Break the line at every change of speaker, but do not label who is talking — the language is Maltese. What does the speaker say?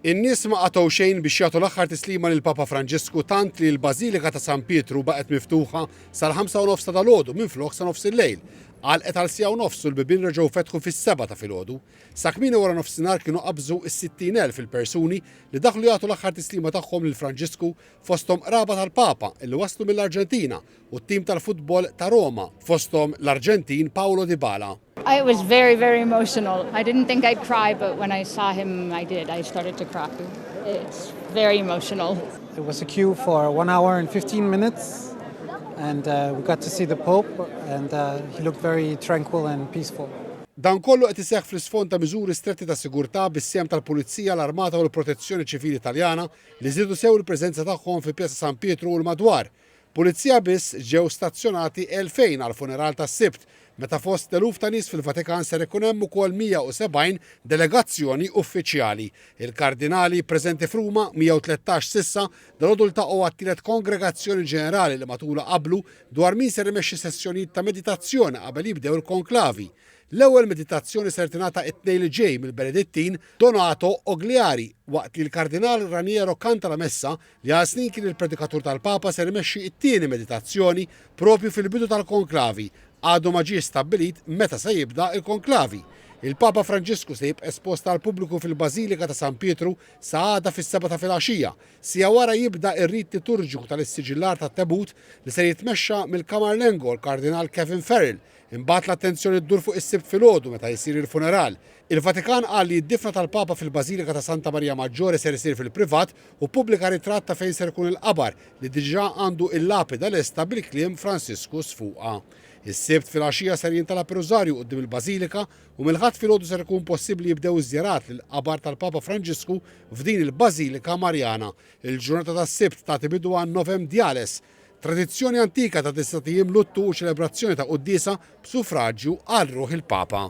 In-nies ma qatgħu xejn biex jagħtu l-aħħar tislima lil Papa Franġisku tant li l-Bażilika ta' San Pietru baqgħet miftuħa sal-5:30 ta' dalgħodu minflok sa nofs il-lejl. Għalqet għal siegħa u nofs u l-bibien reġgħu fetħu fis-7 ta' filgħodu. Sa kmieni wara nofsinhar kienu qabżu s-60,000 il-persuni li daħlu jagħtu l-aħħar tislima tagħhom lil Franġisku fosthom qraba tal-Papa illi waslu mill-Arġentina u t-tim tal-futbol ta' Roma fosthom l-Arġentin Paulo Dybala.
It was very, very emotional. I didn't think I'd cry, but when I saw him, I did. I started to cry. It's very emotional.
It was a queue for 1 hour and 15 minutes, and we got to see the Pope, and he looked very tranquil and peaceful.
Dan kollu qed iseħħ fl-isfond ta' miżuri stretti ta' sigurtà bis-sem tal-Pulizija, l-Armata u l-Protezzjoni Ċivili Taljana li żiedu sew il-preżenza tagħhom fi Pjazza San Pietru u l-madwar. Pulizija biss ġew stazzjonati 2000 għal funeral tas-Sibt, meta fost eluf ta' nies fil-Vatikan ser ikun hemm ukoll 170 delegazzjoni uffiċjali. Il-kardinali preżenti f'Ruma 113 sissa dalgħodu ltaqgħu għat-tielet kongregazzjoni ġenerali li matula qablu dwar min ser imexxi sessjonijiet ta' meditazzjoni qabel jibdew il-konklavi. L-ewwel meditazzjoni ser tingħata t-tnejn li ġej mill-Benedittin Donato Ogliari waqt li l-Kardinal Raniero kanta la messa li għal snin kien il-predikatur tal-Papa ser imexxi t-tieni meditazzjoni propju fil-bidu tal-konklavi. Għadu ma ġie stabbilit meta se jibda il-konklavi. Il-Papa Franġisku se jibqa' espost għal pubbliku fil-Bażilika ta' San Pietru sa għada fis-7 ta' filgħaxija. Sija wara jibda r-rit liturġiku tal-Issigillar tat-Tebut li se jitmexxa mill-Kamarlengo l-Kardinal Kevin Farrell. Imbagħad l-attenzjoni ddur fuq is-Sibt filgħodu meta jsir il-funeral. Il-Vatikan qal li d-difna tal-Papa fil-Bażilika ta' Santa Marija Maġġore ser isir fil-privat u pubblika ritratt ta' fejn ser ikun il-qabar li diġà għandu il-lapida lesta bil-kliem Franciscus fuqha. Is-Sibt filgħaxija ser jintalab ir-Rużarju quddiem il-Bażilika u mill-ħadd filgħodu ser ikun possibbli jibdew iż-żjarat lill-qabar tal-Papa Franġisku f'din il-Bażilika Marjana. Il-ġurnata tas-Sibt tagħti bidu għan Novem Diales, tradizzjoni antika ta' tista' luttu u ċelebrazzjoni ta' qudiesa b'suffraġġju għal ruħ il-Papa.